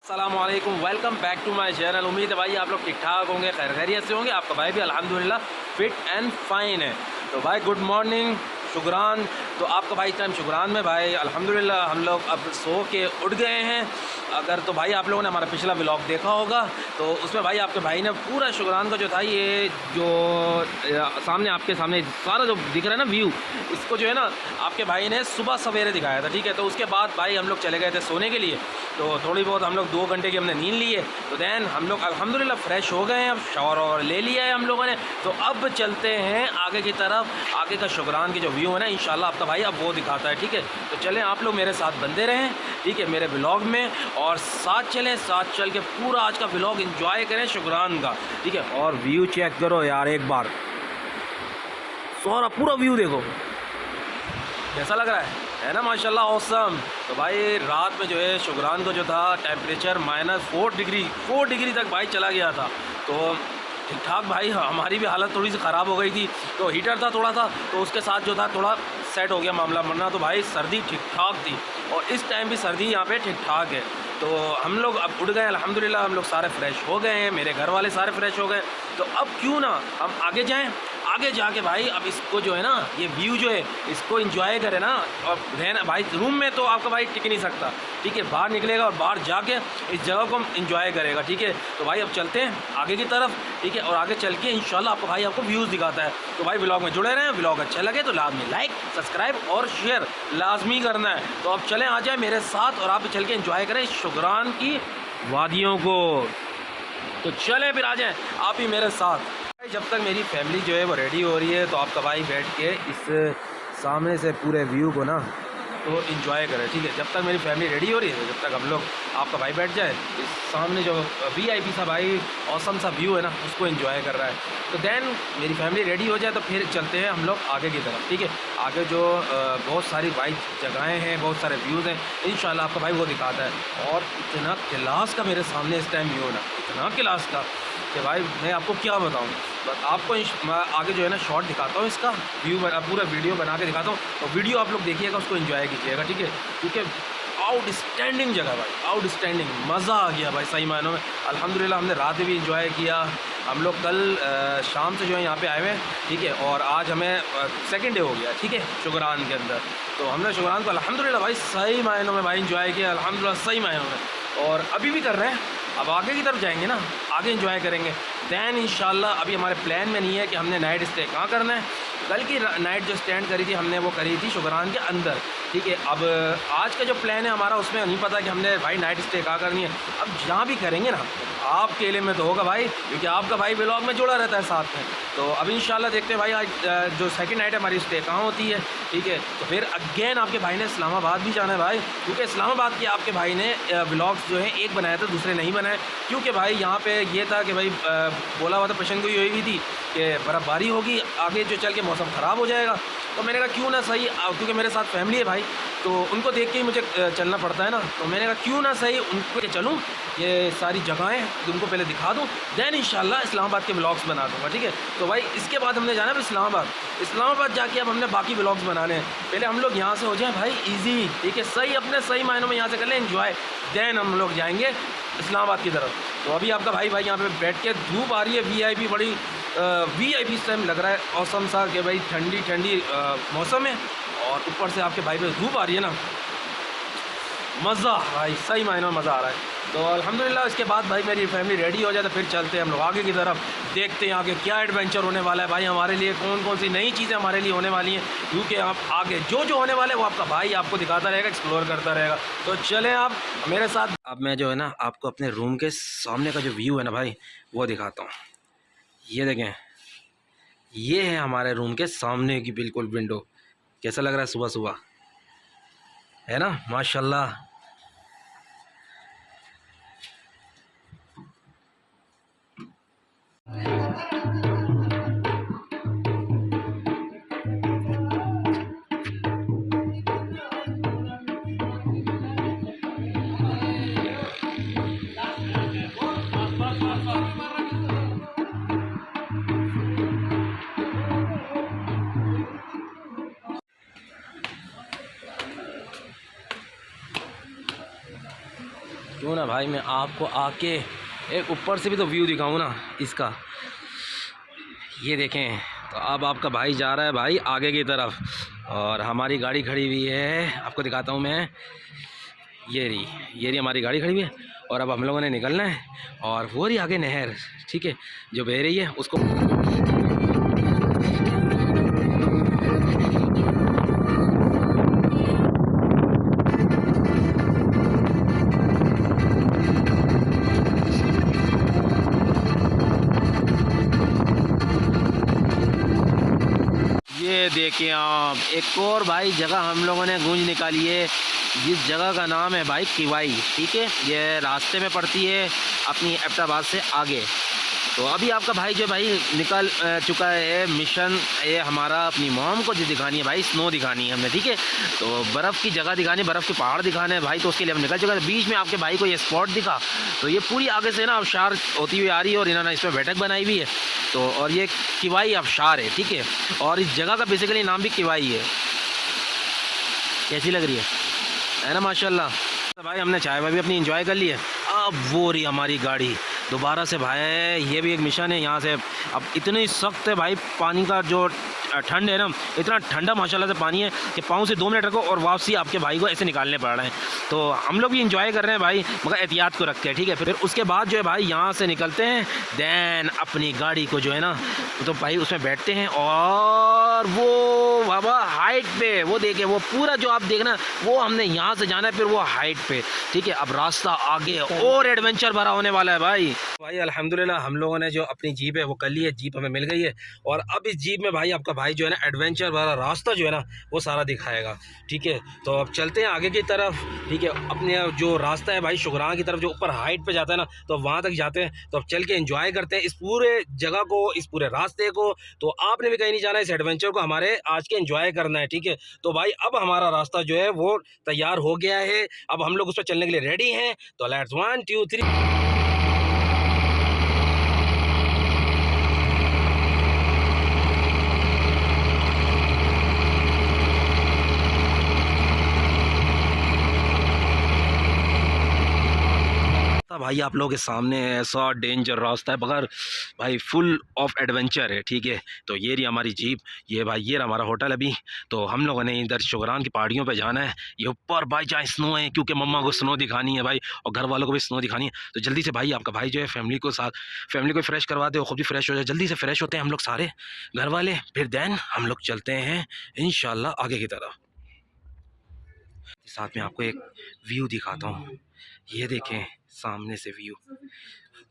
अस्सलामुअलैकुम, welcome back to my channel. उम्मीद है भाई आप लोग ठीक ठाक होंगे, खैर खैरियत से होंगे। आपका भाई भी अल्हम्दुलिल्लाह फिट एंड फाइन है। तो भाई गुड मॉर्निंग, शुक्रान। तो आपका भाई टाइम शुक्रान में भाई अल्हम्दुलिल्लाह हम लोग अब सो के उठ गए हैं। अगर तो भाई आप लोगों ने हमारा पिछला व्लॉग देखा होगा तो उसमें भाई आपके भाई ने पूरा शुक्रान का जो था, ये जो सामने आपके सामने सारा जो दिख रहा है ना व्यू, इसको जो है ना आपके भाई ने सुबह सवेरे दिखाया था। ठीक है, तो उसके बाद भाई हम लोग चले गए थे सोने के लिए। तो थोड़ी बहुत हम लोग 2 घंटे की हमने नींद ली है। तो दैन हम लोग अल्हम्दुलिल्लाह फ्रेश हो गए हैं, अब शावर और ले लिया है हम लोगों ने। तो अब चलते हैं आगे की तरफ। आगे का शुक्रान की जो व्यू है ना, इंशाल्लाह आपका भाई अब वो दिखाता है। ठीक है, तो चलें आप लोग मेरे साथ बंधे रहें, ठीक है, मेरे व्लॉग में, और साथ चलें, साथ चल के पूरा आज का व्लॉग एंजॉय करें शुक्रान का। ठीक है, और व्यू चेक करो यार एक बार, सारा पूरा व्यू देखो कैसा लग रहा है ना, माशाल्लाह ऑसम। तो भाई रात में जो है शुक्रान को जो था टेम्परेचर -4 डिग्री तक भाई चला गया था। तो ठीक ठाक भाई हमारी भी हालत थोड़ी सी ख़राब हो गई थी। तो हीटर था थोड़ा सा, तो उसके साथ जो था थोड़ा सेट हो गया मामला, वरना तो भाई सर्दी ठीक ठाक थी। और इस टाइम भी सर्दी यहाँ पे ठीक ठाक है। तो हम लोग अब उठ गए अल्हम्दुलिल्लाह, हम लोग सारे फ्रेश हो गए हैं, मेरे घर वाले सारे फ्रेश हो गए। तो अब क्यों ना हम आगे जाएं, आगे जाके भाई अब इसको जो है ना, ये व्यू जो है इसको एंजॉय करें ना। और रहना भाई रूम में तो आपका भाई टिक नहीं सकता, ठीक है, बाहर निकलेगा और बाहर जाके इस जगह को हम एंजॉय करेगा। ठीक है, तो भाई अब चलते हैं आगे की तरफ। ठीक है, और आगे चल के इंशाल्लाह आपको भाई आपको व्यूज़ दिखाता है। तो भाई व्लॉग में जुड़े रहें, व्लॉग अच्छा लगे तो लाजमी लाइक, सब्सक्राइब और शेयर लाजमी करना है। तो अब चलें, आ जाए मेरे साथ और आप चल के एंजॉय करें शुक्रान की वादियों को। तो चलें फिर, आ जाएँ आप ही मेरे साथ। भाई जब तक मेरी फैमिली जो है वो रेडी हो रही है, तो आपका भाई बैठ के इस सामने से पूरे व्यू को ना तो इन्जॉय करें। ठीक है, जब तक मेरी फैमिली रेडी हो रही है, जब तक हम लोग आपका भाई बैठ जाए इस सामने जो VIP सा भाई ऑसम सा व्यू है ना, उसको एंजॉय कर रहा है। तो दैन मेरी फैमिली रेडी हो जाए तो फिर चलते हैं हम लोग आगे की तरफ। ठीक है, आगे जो बहुत सारी भाई जगहें हैं, बहुत सारे व्यूज़ हैं, इंशाल्लाह आपका भाई वो दिखाता है। और इतना क्लास का मेरे सामने इस टाइम व्यू है ना, इतना क्लास का कि भाई मैं आपको क्या बताऊँ। बस आपको आगे जो है ना शॉर्ट दिखाता हूँ, इसका व्यू पूरा वीडियो बना के दिखाता हूँ। तो वीडियो आप लोग देखिएगा, उसको एंजॉय कीजिएगा। ठीक है, क्योंकि आउटस्टैंडिंग जगह भाई, आउटस्टैंडिंग मज़ा आ गया भाई सही मायनों में। अल्हम्दुलिल्लाह हमने रात भी एंजॉय किया। हम लोग कल शाम से जो है यहाँ पे आए हुए हैं। ठीक है, और आज हमें सेकंड डे हो गया। ठीक है, शुक्रान के अंदर तो हमने शुक्रान को अल्हम्दुलिल्लाह भाई सही मायनों में भाई एंजॉय किया, अल्हम्दुलिल्लाह सही मायनों में। और अभी भी कर रहे हैं, अब आगे की तरफ जाएंगे ना, आगे एंजॉय करेंगे। दैन इंशाल्लाह अभी हमारे प्लान में नहीं है कि हमने नाइट स्टे कहाँ करना है। कल की नाइट जो स्टैंड करी थी हमने, वो करी थी शुक्रान के अंदर। ठीक है, अब आज का जो प्लान है हमारा, उसमें नहीं पता कि हमने भाई नाइट स्टे कहाँ करनी है। अब जहाँ भी करेंगे ना, आपके एरिया में तो होगा भाई, क्योंकि आपका भाई व्लॉग में जुड़ा रहता है साथ में। तो अभी इंशाल्लाह देखते हैं भाई आज जो सेकंड नाइट है हमारी स्टे कहाँ होती है। ठीक है, तो फिर अगेन आपके भाई ने इस्लामाबाद भी जाना है भाई, क्योंकि इस्लामाबाद के आपके भाई ने व्लॉग्स जो है एक बनाया था, दूसरे नहीं बनाए। क्योंकि भाई यहाँ पे ये था कि भाई बोला हुआ था, पेशन गोई हुई थी कि बर्फ़बारी होगी, आगे जो चल के मौसम ख़राब हो जाएगा। तो मैंने कहा क्यों ना सही, क्योंकि मेरे साथ फैमिली है भाई, तो उनको देख के ही मुझे चलना पड़ता है ना। तो मैंने कहा क्यों ना सही उनको चलूँ, ये सारी जगहें उनको पहले दिखा दूँ, दैन इंशाल्लाह इस्लामाबाद के व्लॉग्स बना दूँगा। ठीक है, तो भाई इसके बाद हमने जाना है इस्लामाबाद जाके अब हमने बाकी व्लॉग्स बनाने हैं। पहले हम लोग यहाँ से हो जाएँ भाई ईजी, ठीक है, सही अपने सही मायनों में यहाँ से कर लें एंजॉय, दैन हम लोग जाएंगे इस्लामाबाद की तरफ। तो अभी आपका भाई यहाँ पे बैठ के, धूप आ रही है, VIP बड़ी VIP इस टाइम लग रहा है औसम सा कि भाई ठंडी ठंडी मौसम है, और ऊपर से आपके भाई पे धूप आ रही है ना, मज़ा भाई सही मायनों में मज़ा आ रहा है। तो अल्हम्दुलिल्लाह इसके बाद भाई मेरी फैमिली रेडी हो जाए तो फिर चलते हैं हम लोग आगे की तरफ, देखते हैं आगे क्या एडवेंचर होने वाला है भाई हमारे लिए, कौन कौन सी नई चीज़ें हमारे लिए होने वाली हैं। क्योंकि आप आगे जो जो होने वाले है वो आपका भाई आपको दिखाता रहेगा, एक्सप्लोर करता रहेगा। तो चलें आप मेरे साथ। अब मैं जो है ना आपको अपने रूम के सामने का जो व्यू है ना भाई, वो दिखाता हूँ। ये देखें, ये है हमारे रूम के सामने की बिल्कुल विंडो। कैसा लग रहा है सुबह सुबह, है ना, माशाल्लाह। भाई मैं आपको आके एक ऊपर से भी तो व्यू दिखाऊँ ना इसका। ये देखें, तो अब आपका भाई जा रहा है भाई आगे की तरफ और हमारी गाड़ी खड़ी हुई है, आपको दिखाता हूँ मैं। ये रही हमारी गाड़ी खड़ी हुई है और अब हम लोगों ने निकलना है और वो रही आगे नहर, ठीक है, जो बह रही है उसको। ये देखिए आप, एक और भाई जगह हम लोगों ने गूंज निकाली है। जिस जगह का नाम है भाई किवाई, ठीक है, ये रास्ते में पड़ती है अपनी एबटाबाद से आगे। तो अभी आपका भाई जो भाई निकल चुका है मिशन, ये हमारा अपनी मॉम को जो दिखानी है भाई, स्नो दिखानी है हमने, ठीक है। तो बर्फ़ की जगह दिखानी है, बर्फ़ के पहाड़ दिखाने हैं भाई, तो उसके लिए हम निकल चुके हैं। बीच में आपके भाई को ये स्पॉट दिखा, तो ये पूरी आगे से ना आबशार होती हुई आ रही है और इन्होंने इस पर बैठक बनाई हुई है। तो और ये किवाई आबशार है, ठीक है, और इस जगह का बेसिकली नाम भी किवाई है। कैसी लग रही है ना माशाल्लाह। तो भाई हमने चाय वाय भी अपनी इंजॉय कर ली है। अब वो रही हमारी गाड़ी दोबारा से भाई, ये भी एक मिशन है यहाँ से। अब इतनी सख्त है भाई पानी का जो ठंड है ना, इतना ठंडा माशाल्लाह से पानी है कि पाँव से 2 मिनट रखो और वापसी आपके भाई को ऐसे निकालने पड़ रहे हैं। तो हम लोग भी इंजॉय कर रहे हैं भाई, मगर एहतियात को रख के, ठीक है। फिर उसके बाद जो है भाई यहाँ से निकलते हैं, दैन अपनी गाड़ी को जो है ना, तो भाई उसमें बैठते हैं और वो बाबा हाइट पे, वो देखिए वो पूरा जो आप देखना, वो हमने यहाँ से जाना है फिर वो हाइट पे, ठीक है। अब रास्ता आगे और एडवेंचर भरा होने वाला है भाई। अल्हम्दुलिल्लाह हम लोगों ने जो अपनी जीप है वो कर ली है, जीप हमें मिल गई है और अब इस जीप में भाई आपका भाई जो है ना एडवेंचर वाला रास्ता जो है ना वो सारा दिखाएगा, ठीक है। तो अब चलते हैं आगे की तरफ, ठीक है। अपने जो रास्ता है भाई शुगरान की तरफ, जो ऊपर हाइट पे जाता है ना, तो वहाँ तक जाते हैं। तो अब चल के एंजॉय करते हैं इस पूरे जगह को, इस पूरे रास्ते को। तो आपने भी कहीं नहीं जाना, इस एडवेंचर को हमारे आज के एंजॉय करना है, ठीक है। तो भाई अब हमारा रास्ता जो है वो तैयार हो गया है, अब हम लोग उस पर चलने के लिए रेडी हैं। तो लेट्स 1 2 3। भाई आप लोगों के सामने ऐसा डेंजर रास्ता है, मगर भाई फुल ऑफ एडवेंचर है, ठीक है। तो ये रही हमारी जीप, ये भाई ये हमारा होटल अभी। तो हम लोगों ने इधर शुगरान की पहाड़ियों पे जाना है, ये ऊपर भाई जहाँ स्नो है, क्योंकि मम्मा को स्नो दिखानी है भाई और घर वालों को भी स्नो दिखानी है। तो जल्दी से भाई आपका भाई जो है फैमिली को साथ, फैमिली को फ्रेश करवा दे, खुद भी फ्रेश हो जाए। जल्दी से फ्रेश होते हैं हम लोग सारे घर वाले, फिर दैन हम लोग चलते हैं इंशाल्लाह आगे की तरफ। साथ में आपको एक व्यू दिखाता हूँ, ये देखें सामने से व्यू,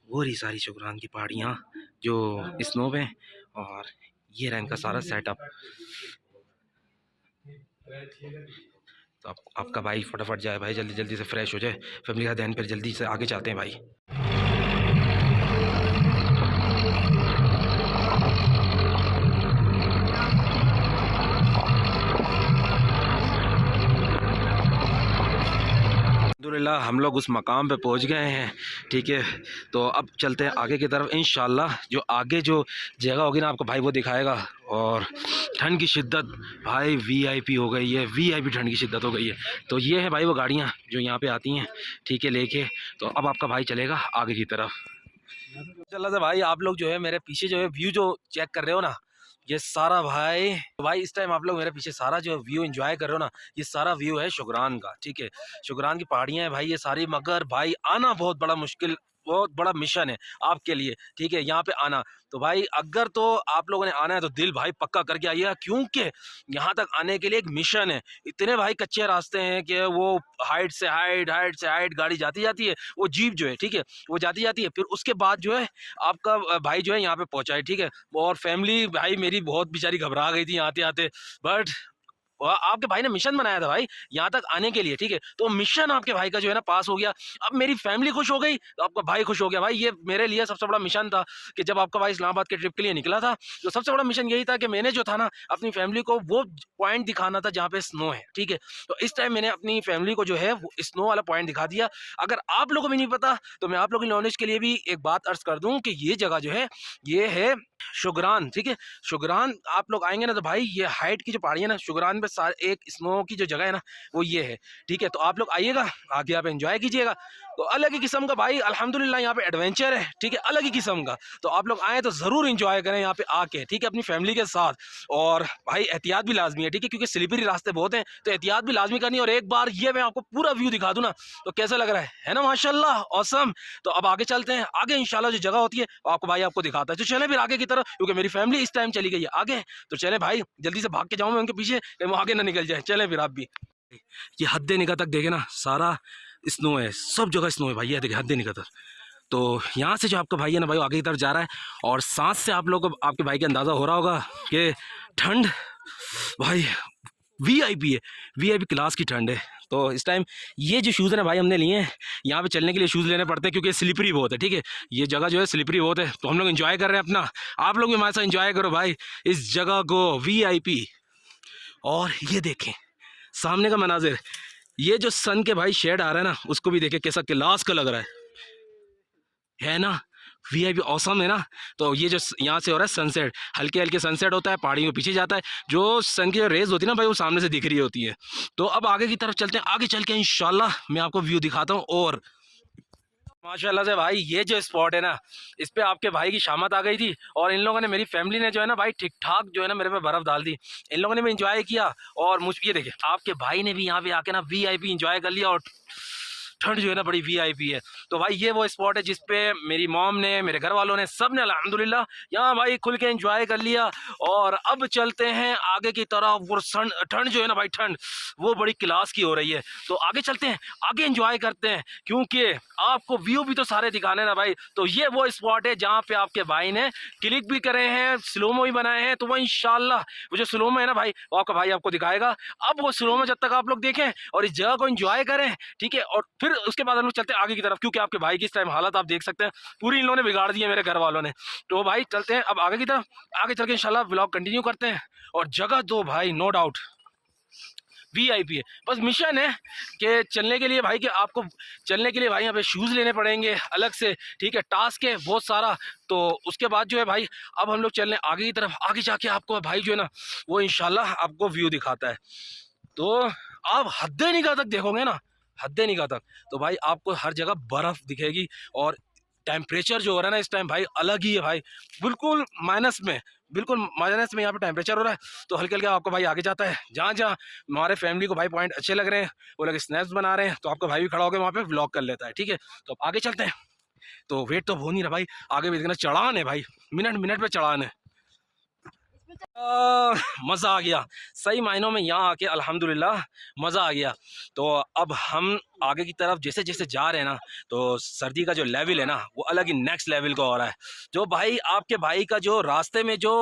वो रही सारी शुगरान की पहाड़ियाँ जो स्नो में, और ये रहा इनका सारा सेटअप। तो आपका भाई फटाफट जाए भाई, जल्दी जल्दी से फ्रेश हो जाए फैमिली का ध्यान, फिर जल्दी से आगे जाते हैं भाई। अल्हम्दुलिल्लाह हम लोग उस मकाम पे पहुंच गए हैं, ठीक है। तो अब चलते हैं आगे की तरफ इंशाल्लाह। जो आगे जो जगह होगी ना आपको भाई वो दिखाएगा। और ठंड की शिद्दत भाई वीआईपी हो गई है, वीआईपी ठंड की शिद्दत हो गई है। तो ये है भाई वो गाड़ियाँ जो यहाँ पे आती हैं, ठीक है, लेके। तो अब आपका भाई चलेगा आगे की तरफ। चला था भाई, आप लोग जो है मेरे पीछे जो है व्यू जो चेक कर रहे हो ना, ये सारा भाई इस टाइम आप लोग मेरे पीछे सारा जो व्यू एंजॉय कर रहे हो ना, ये सारा व्यू है शुगरान का, ठीक है। शुगरान की पहाड़ियाँ हैं भाई ये सारी, मगर भाई आना बहुत बड़ा मुश्किल, बहुत बड़ा मिशन है आपके लिए, ठीक है, यहाँ पे आना। तो भाई अगर तो आप लोगों ने आना है तो दिल भाई पक्का करके आइएगा, क्योंकि यहाँ तक आने के लिए एक मिशन है। इतने भाई कच्चे रास्ते हैं कि वो हाइट से हाइट, हाइट से हाइट गाड़ी जाती जाती है, वो जीप जो है, ठीक है, वो जाती जाती है। फिर उसके बाद जो है आपका भाई जो है यहाँ पे पहुँचा है, ठीक है। और फैमिली भाई मेरी बहुत बेचारी घबरा गई थी आते आते, बट आपके भाई ने मिशन बनाया था भाई यहाँ तक आने के लिए, ठीक है। तो मिशन आपके भाई का जो है ना पास हो गया। अब मेरी फैमिली खुश हो गई तो आपका भाई खुश हो गया। भाई ये मेरे लिए सबसे बड़ा मिशन था कि जब आपका भाई इस्लामाबाद के ट्रिप के लिए निकला था, तो सबसे बड़ा मिशन यही था कि मैंने जो था ना अपनी फैमिली को वो पॉइंट दिखाना था जहाँ पे स्नो है, ठीक है। तो इस टाइम मैंने अपनी फैमिली को जो है वो स्नो वाला पॉइंट दिखा दिया। अगर आप लोगों को भी नहीं पता तो मैं आप लोगों की नॉलेज के लिए भी एक बात अर्ज कर दूं कि ये जगह जो है ये है शुगरान, ठीक है। शुगरान आप लोग आएंगे ना तो भाई ये हाइट की जो पहाड़ियाँ ना शुगरान पे सारे एक स्नो की जो जगह है ना वो ये है, ठीक है। तो आप लोग आइएगा, आगे आप एंजॉय कीजिएगा। तो अलग ही किस्म का भाई अल्हम्दुलिल्लाह यहाँ पे एडवेंचर है, ठीक है, अलग ही किस्म का। तो आप लोग आए तो ज़रूर इंजॉय करें यहाँ पे आके, ठीक है, अपनी फैमिली के साथ। और भाई एहतियात भी लाजमी है, ठीक है, क्योंकि स्लिपरी रास्ते बहुत हैं, तो एहतियात भी लाजमी करनी है। और एक बार ये मैं आपको पूरा व्यू दिखा दूँ ना, तो कैसा लग रहा है ना, माशाल्लाह ऑसम। तो अब आगे चलते हैं, आगे इंशाल्लाह जो जगह होती है वो आपको भाई आपको दिखाता है। तो चलें फिर आगे की तरफ, क्योंकि मेरी फैमिली इस टाइम चली गई है आगे। तो चलें भाई, जल्दी से भाग के जाऊँ मैं उनके पीछे, कहीं वो आगे ना निकल जाए। चलें फिर आप भी। ये हद्दे निगाह तक देखे ना, सारा स्नो है, सब जगह स्नो है भाई, ये देखिए हद्दे निगाह तक। तो यहाँ से जो आपका भाई है ना भाई, आगे की तरफ जा रहा है। और सांस से आप लोग को, आपके भाई के अंदाज़ा हो रहा होगा कि ठंड भाई वीआईपी है, वीआईपी क्लास की ठंड है। तो इस टाइम ये जो शूज़ है ना भाई हमने लिए हैं, यहाँ पे चलने के लिए शूज़ लेने पड़ते हैं, क्योंकि स्लिपरी बहुत है, ठीक है, ये जगह जो है स्लिपरी बहुत है। तो हम लोग एंजॉय कर रहे हैं अपना, आप लोग भी हमारे साथ एंजॉय करो भाई इस जगह को, वीआईपी। और ये देखें सामने का मनाजिर, ये जो सन के भाई शेड आ रहा है ना, उसको भी देखें कैसा क्लास का लग रहा है ना, वीआईपी ऑसम है ना। तो ये जो यहाँ से हो रहा है सनसेट, हल्के हल्के सनसेट होता है, पहाड़ियों के पीछे जाता है, जो सन की जो रेज होती है ना भाई, वो सामने से दिख रही होती है। तो अब आगे की तरफ चलते हैं, आगे चल के इंशाल्लाह मैं आपको व्यू दिखाता हूँ। और माशाल्लाह से भाई ये जो स्पॉट है ना, इस पे आपके भाई की शामत आ गई थी, और इन लोगों ने, मेरी फैमिली ने जो है ना भाई ठीक ठाक जो है ना मेरे पे बर्फ़ डाल दी। इन लोगों ने भी इंजॉय किया, और मुझ ये देखिए आपके भाई ने भी यहाँ पे आके ना वीआईपी इंजॉय कर लिया। और ठंड जो है ना बड़ी वीआईपी है। तो भाई ये वो स्पॉट है जिसपे मेरी मॉम ने, मेरे घर वालों ने, सब ने अल्हम्दुलिल्लाह यहाँ भाई खुल के एंजॉय कर लिया। और अब चलते हैं आगे की तरफ। वो ठंड जो है ना भाई, ठंड वो बड़ी क्लास की हो रही है। तो आगे चलते हैं, आगे एंजॉय करते हैं, क्योंकि आपको व्यू भी तो सारे दिखाने ना भाई। तो ये वो स्पॉट है जहाँ पे आपके भाई ने क्लिक भी करे हैं, स्लोमो भी बनाए हैं। तो वो इंशाल्लाह वो जो स्लोमो है ना भाई, वो आपका भाई आपको दिखाएगा। अब वो स्लोमो जब तक आप लोग देखें और इस जगह को एंजॉय करें, ठीक है, और फिर उसके बाद हम लोग चलते हैं आगे की तरफ, क्योंकि आपके भाई की इस टाइम हालत आप देख सकते हैं, पूरी इन लोगों ने बिगाड़ दी है मेरे घर वालों ने। तो भाई चलते हैं अब आगे की तरफ, आगे चल के इंशाल्लाह व्लॉग कंटिन्यू करते हैं। और जगह तो भाई नो डाउट वीआईपी है। बस मिशन है कि चलने के लिए भाई, कि आपको चलने के लिए भाई यहाँ पे शूज़ लेने पड़ेंगे अलग से, ठीक है, टास्क है बहुत सारा। तो उसके बाद जो है भाई, अब हम लोग चल रहे हैं आगे की तरफ, आगे जाके आपको भाई जो है ना वो इंशाल्लाह आपको व्यू दिखाता है। तो आप हद्दे निगाह तक देखोगे ना, हद्दे निगाह तक, तो भाई आपको हर जगह बर्फ़ दिखेगी। और टेम्परेचर जो हो रहा है ना इस टाइम भाई अलग ही है भाई, बिल्कुल माइनस में, बिल्कुल माइनस में यहाँ पे टेम्परेचर हो रहा है। तो हल्के हल्के आपको भाई आगे जाता है, जहाँ जहाँ हमारे फैमिली को भाई पॉइंट अच्छे लग रहे हैं, वो लोग स्नैप्स बना रहे हैं, तो आपका भाई भी खड़ा होकर वहाँ पे व्लॉग कर लेता है, ठीक है। तो अब आगे चलते हैं। तो वेट तो हो नहीं रहा भाई, आगे भी देखना चढ़ान है भाई, मिनट मिनट पे चढ़ान है। मज़ा आ गया सही मायनों में, यहाँ आके अल्हम्दुलिल्लाह मज़ा आ गया। तो अब हम आगे की तरफ जैसे जैसे जा रहे हैं ना, तो सर्दी का जो लेवल है ना वो अलग ही नेक्स्ट लेवल का हो रहा है। जो भाई आपके भाई का जो रास्ते में जो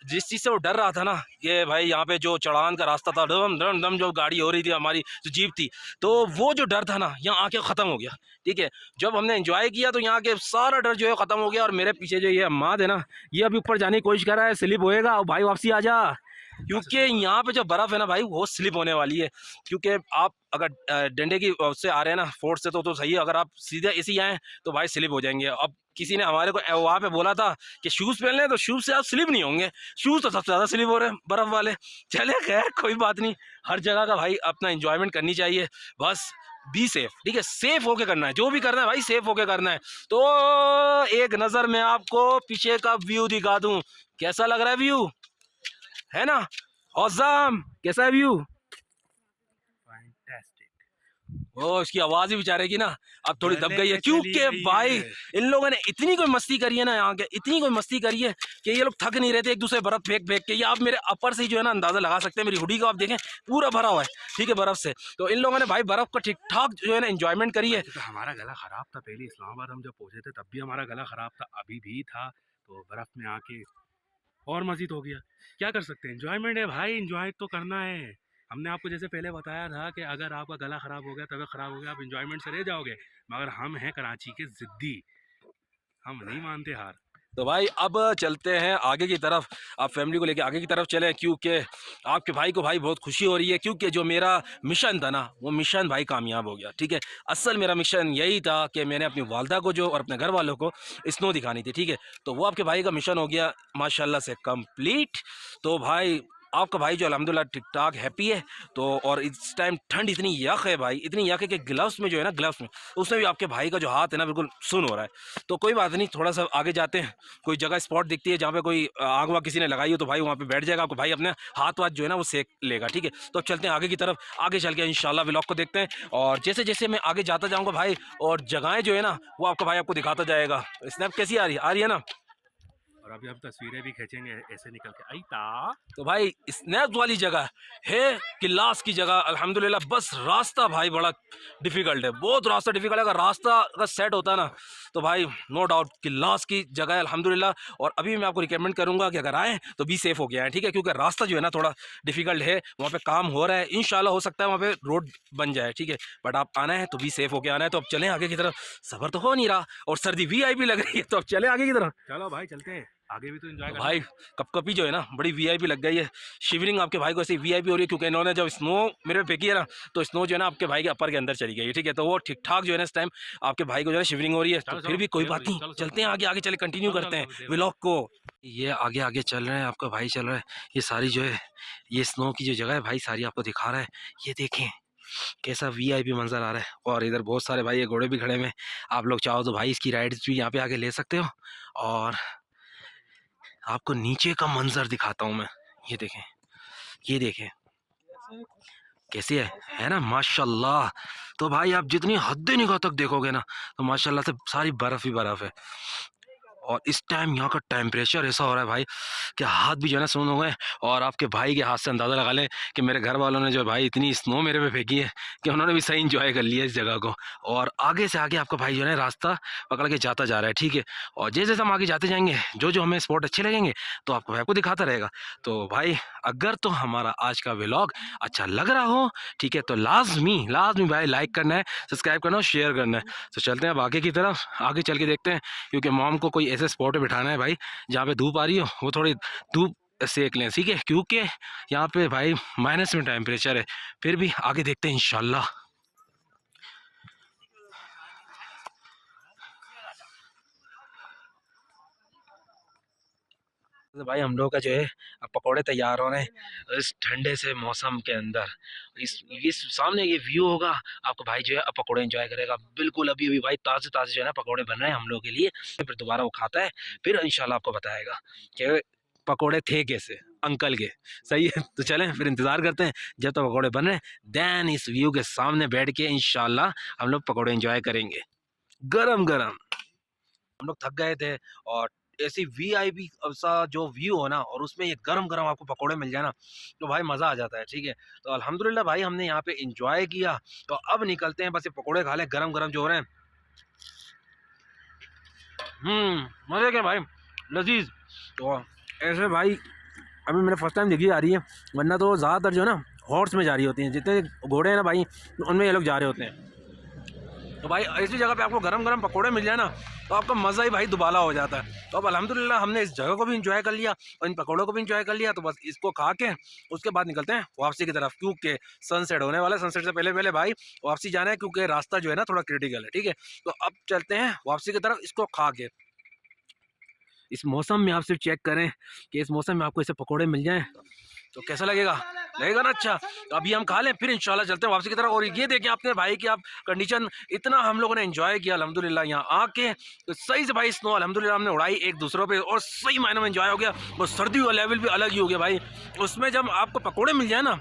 जिस चीज़ से वो डर रहा था ना, कि भाई यहाँ पे जो चढ़ान का रास्ता था, दम दम दम जो गाड़ी हो रही थी, हमारी जो जीप थी, तो वो जो डर था ना यहाँ आके ख़त्म हो गया, ठीक है। जब हमने एंजॉय किया तो यहाँ के सारा डर जो है ख़त्म हो गया। और मेरे पीछे जो ये अम्माद है ना, ये अभी ऊपर जाने की कोशिश कर रहा है, स्लिप होएगा और भाई वापसी आ जा, क्योंकि यहाँ पे जो बर्फ़ है ना भाई वो स्लिप होने वाली है। क्योंकि आप अगर डंडे की से आ रहे हैं ना, फोर्स से, तो सही है, अगर आप सीधे इसी आए तो भाई स्लिप हो जाएंगे। अब किसी ने हमारे को वहाँ पे बोला था कि शूज़ पहन लें, तो शूज़ से आप स्लिप नहीं होंगे, शूज़ तो सबसे ज़्यादा स्लिप हो रहे हैं बर्फ़ वाले। चले खैर कोई बात नहीं, हर जगह का भाई अपना इंजॉयमेंट करनी चाहिए, बस बी सेफ, ठीक है, सेफ होके करना है, जो भी करना है भाई सेफ होके करना है। तो एक नज़र मैं आपको पीछे का व्यू दिखा दूँ, कैसा लग रहा है व्यू, है ना औसम, कैसा है व्यू, ओ इसकी आवाज ही बेचारे की ना अब थोड़ी दब गई है, क्योंकि भाई इन लोगों ने इतनी कोई मस्ती करी है ना यहाँ के, इतनी कोई मस्ती करी है कि ये लोग थक नहीं रहते एक दूसरे बर्फ फेंक फेंक के। ये आप मेरे अपर से ही जो है ना अंदाजा लगा सकते हैं, मेरी हुडी को आप देखें पूरा भरा हुआ है, ठीक है, बर्फ से। तो इन लोगों ने भाई बर्फ का ठीक ठाक जो है ना एंजॉयमेंट करी है। तो हमारा गला खराब था पहले, इस्लामाबाद हम जब पहुंचे थे तब भी हमारा गला खराब था, अभी भी था। तो बर्फ में आके और मज़ीद हो गया, क्या कर सकते हैं, एंजॉयमेंट है भाई, एंजॉय तो करना है। हमने आपको जैसे पहले बताया था कि अगर आपका गला ख़राब हो गया, तबीयत ख़राब हो गया, आप एंजॉयमेंट से रह जाओगे, मगर हम हैं कराची के ज़िद्दी, हम नहीं मानते हार। तो भाई अब चलते हैं आगे की तरफ, आप फैमिली को लेके आगे की तरफ चलें, क्योंकि आपके भाई को भाई बहुत खुशी हो रही है, क्योंकि जो मेरा मिशन था ना वो मिशन भाई कामयाब हो गया, ठीक है। असल मेरा मिशन यही था कि मैंने अपनी वालदा को जो और अपने घर वालों को स्नो दिखानी थी, ठीक है, तो वो आपके भाई का मिशन हो गया माशाल्लाह से कंप्लीट। तो भाई आपका भाई जो अल्हम्दुलिल्लाह ठीक ठाक हैप्पी है। तो और इस टाइम ठंड इतनी यख है भाई, इतनी यख है कि ग्लव्स में जो है ना, ग्लव्स में उसमें भी आपके भाई का जो हाथ है ना बिल्कुल सुन हो रहा है। तो कोई बात नहीं, थोड़ा सा आगे जाते हैं, कोई जगह स्पॉट दिखती है जहाँ पे कोई आग वाग किसी ने लगाई हो तो भाई वहाँ पे बैठ जाएगा, आपको भाई अपने हाथ वाथ जो है ना वो सेक लेगा, ठीक है। तो अब चलते हैं आगे की तरफ, आगे चल के इंशाल्लाह व्लॉग को देखते हैं। और जैसे जैसे मैं आगे जाता जाऊँगा भाई, और जगहें जो है ना वो आपका भाई आपको दिखाता जाएगा। स्नैप कैसी आ रही है ना। और अभी हम तस्वीरें भी खींचेंगे ऐसे निकल के। आई ता तो भाई स्नैप वाली जगह है, किलास की जगह अल्हम्दुलिल्लाह। बस रास्ता भाई बड़ा डिफ़िकल्ट है, बहुत रास्ता डिफ़िकल्ट है। अगर रास्ता अगर सेट होता ना तो भाई नो डाउट किलास की जगह है अल्हम्दुलिल्लाह। और अभी मैं आपको रिकमेंड करूंगा कि अगर आए तो बी सेफ हो गया है, ठीक है, क्योंकि रास्ता जो है ना थोड़ा डिफ़िकल्ट है, वहाँ पे काम हो रहा है, इंशाल्लाह हो सकता है वहाँ पे रोड बन जाए, ठीक है। बट आप आना है तो बी सेफ हो के आना है। तो अब चलें आगे की तरफ, सफ़र तो हो नहीं रहा और सर्दी वीआईपी लग रही है, तो अब चले आगे की तरफ। चलो भाई चलते हैं, आगे भी तो एंजॉय करना भाई है। कपकपी जो है ना बड़ी वीआईपी लग गई है, शिवरिंग आपके भाई को ऐसे वीआईपी हो रही है, क्योंकि इन्होंने जब स्नो मेरे पे फेंकी है ना तो स्नो जो है ना आपके भाई के अपर के अंदर चली गई है, ठीक है। तो वो ठीक ठाक जो है ना इस टाइम आपके भाई को जो है शिवरिंग हो रही है। तो चलो फिर चलो भी कोई देर हो बात रही है, नहीं, चलो चलो चलते हैं आगे, आगे चले कंटिन्यू चलो करते हैं चलो देर हो रही व्लॉग को। ये आगे आगे चल रहे हैं, आपका भाई चल रहा है, ये सारी जो है ये स्नो की जो जगह है भाई सारी आपको दिखा रहा है। ये देखें कैसा वीआईपी मंजर आ रहा है। और इधर बहुत सारे भाई ये घोड़े भी खड़े हुए हैं, आप लोग चाहो तो भाई इसकी राइड्स भी यहाँ पे आके ले सकते हो। और आपको नीचे का मंजर दिखाता हूँ मैं, ये देखें, ये देखें कैसी है ना माशाल्लाह। तो भाई आप जितनी हद निगाह तक देखोगे ना तो माशाल्लाह से सारी बर्फ ही बर्फ है। और इस टाइम यहाँ का टेम्परेचर ऐसा हो रहा है भाई कि हाथ भी जो है ना सुन हो गए। और आपके भाई के हाथ से अंदाज़ा लगा लें कि मेरे घर वालों ने जो भाई इतनी स्नो मेरे पे फेंकी है कि उन्होंने भी सही इंजॉय कर लिया इस जगह को। और आगे से आगे आपका भाई जो है ना रास्ता पकड़ के जाता जा रहा है, ठीक है। और जैसे जैसे हम आगे जाते जाएंगे जो जो हमें स्पॉट अच्छे लगेंगे तो आपको भाई आपको दिखाता रहेगा। तो भाई अगर तो हमारा आज का व्लॉग अच्छा लग रहा हो, ठीक है, तो लाजमी लाजमी भाई लाइक करना है, सब्सक्राइब करना है, शेयर करना है। तो चलते हैं अब आगे की तरफ, आगे चल के देखते हैं, क्योंकि मॉम को कोई ऐसे स्पॉट पे बिठाना है भाई जहाँ पे धूप आ रही हो, वो थोड़ी धूप सेक लें, ठीक है, क्योंकि यहाँ पे भाई माइनस में टेम्परेचर है। फिर भी आगे देखते हैं इंशाल्लाह। तो भाई हम लोग का जो है अब पकौड़े तैयार हो रहे हैं इस ठंडे से मौसम के अंदर। इस सामने ये व्यू होगा, आपको भाई जो है अब पकौड़े एंजॉय करेगा बिल्कुल। अभी अभी भाई ताज़े ताज़े जो है ना पकौड़े बन रहे हैं हम लोग के लिए, फिर दोबारा वो खाता है, फिर इंशाल्लाह आपको बताएगा कि पकौड़े थे कैसे अंकल के। सही है, तो चलें फिर इंतज़ार करते हैं जब तक पकौड़े बन रहे हैं, देन इस व्यू के सामने बैठ के इंशाल्लाह हम लोग पकौड़े एंजॉय करेंगे गरम गरम। हम लोग थक गए थे और ऐसी वीआईपी सा जो व्यू हो ना और उसमें ये गरम गरम आपको पकोड़े मिल जाए ना तो भाई मज़ा आ जाता है, ठीक है। तो अल्हम्दुलिल्लाह भाई हमने यहाँ पे इंजॉय किया। तो अब निकलते हैं, बस ये पकोड़े खा लें गरम गरम जो हो रहे हैं। मज़े के भाई, लजीज। तो ऐसे भाई अभी मैंने फर्स्ट टाइम देखी जा रही है, वरना तो ज़्यादातर जो है ना हॉर्स में जा रही होती हैं, जितने घोड़े हैं ना भाई उनमें ये लोग जा रहे होते हैं। तो भाई ऐसी जगह पे आपको गरम गरम पकोड़े मिल जाए ना तो आपका मज़ा ही भाई दुबाला हो जाता है। तो अब अल्हम्दुलिल्लाह हमने इस जगह को भी इंजॉय कर लिया और इन पकोड़ों को भी इंजॉय कर लिया। तो बस इसको खा के उसके बाद निकलते हैं वापसी की तरफ, क्योंकि सनसेट होने वाला है। सनसेट से पहले पहले भाई वापसी जाना है, क्योंकि रास्ता जो है ना थोड़ा क्रिटिकल है, ठीक है। तो अब चलते हैं वापसी की तरफ इसको खा के। इस मौसम में आप सिर्फ चेक करें कि इस मौसम में आपको ऐसे पकोड़े मिल जाएं तो कैसा लगेगा, लगेगा ना अच्छा। तो अभी हम खा लें फिर इंशाल्लाह चलते हैं वापसी की तरफ। और ये देखें आपने भाई कि आप कंडीशन इतना हम लोगों ने एंजॉय किया अल्हम्दुलिल्लाह यहाँ आके, तो सही से भाई स्नो अल्हम्दुलिल्लाह हमने उड़ाई एक दूसरों पे और सही मायने में एंजॉय हो गया। और सर्दी का लेवल भी अलग ही हो गया भाई, उसमें जब आपको पकोड़े मिल जाए ना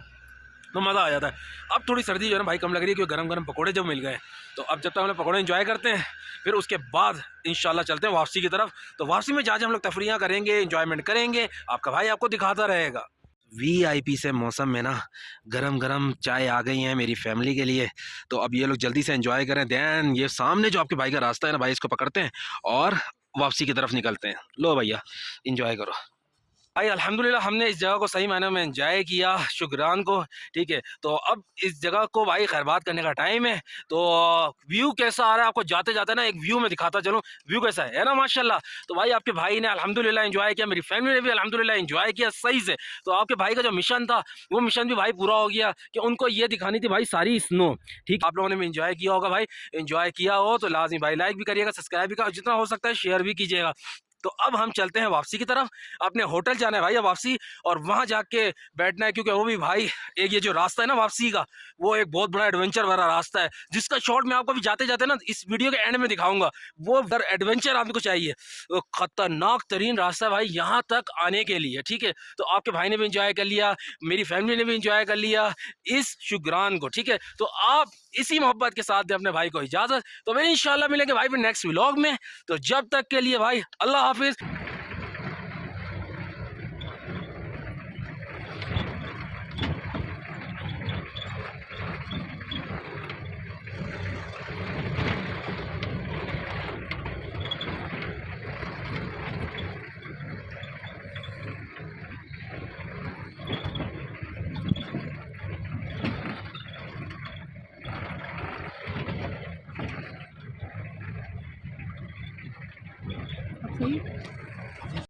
तो मज़ा आ जाता है। अब थोड़ी सर्दी जो है ना भाई कम लग रही है, क्योंकि गरम गरम पकोड़े जब मिल गए। तो अब जब तक हम लोग पकोड़े एंजॉय करते हैं फिर उसके बाद इंशाल्लाह चलते हैं वापसी की तरफ। तो वापसी में जहाँ हम लोग तफरियाँ करेंगे, एंजॉयमेंट करेंगे, आपका भाई आपको दिखाता रहेगा। वीआईपी से मौसम में ना गरम गरम चाय आ गई है मेरी फैमिली के लिए। तो अब ये लोग जल्दी से एंजॉय करें, दैन ये सामने जो आपके भाई का रास्ता है ना भाई इसको पकड़ते हैं और वापसी की तरफ निकलते हैं। लो भैया एंजॉय करो। भाई अल्हम्दुलिल्लाह हमने इस जगह को सही मायने में एंजॉय किया, शुक्रान को, ठीक है। तो अब इस जगह को भाई खैरबाद करने का टाइम है। तो व्यू कैसा आ रहा है आपको जाते जाते ना एक व्यू में दिखाता चलूँ व्यू कैसा है ना माशाल्लाह। तो भाई आपके भाई ने अल्हम्दुलिल्लाह एंजॉय किया, मेरी फैमिली ने भी अल्हम्दुलिल्लाह एंजॉय किया सही से। तो आपके भाई का जो मिशन था वो मिशन भी भाई पूरा हो गया कि उनको ये दिखानी थी भाई सारी स्नो, ठीक। आप लोगों ने भी एंजॉय किया होगा भाई, एंजॉय किया हो तो लाजमी भाई लाइक भी करिएगा, सब्सक्राइब भी कर, जितना हो सकता है शेयर भी कीजिएगा। तो अब हम चलते हैं वापसी की तरफ, अपने होटल जाना है भाई अब वापसी, और वहाँ जाके बैठना है, क्योंकि वो भी भाई एक ये जो रास्ता है ना वापसी का, वो एक बहुत बड़ा एडवेंचर भरा रास्ता है, जिसका शॉट मैं आपको भी जाते जाते ना इस वीडियो के एंड में दिखाऊंगा। वो एडवेंचर आपको चाहिए, वो खतरनाक तरीन रास्ता है भाई यहाँ तक आने के लिए, ठीक है। तो आपके भाई ने भी इंजॉय कर लिया, मेरी फैमिली ने भी इंजॉय कर लिया इस शुक्रान को, ठीक है। तो आप इसी मोहब्बत के साथ दे अपने भाई को इजाजत। तो मैं इंशाल्लाह मिलेंगे भाई फिर नेक्स्ट व्लॉग में। तो जब तक के लिए भाई अल्लाह हाफिज। Okay.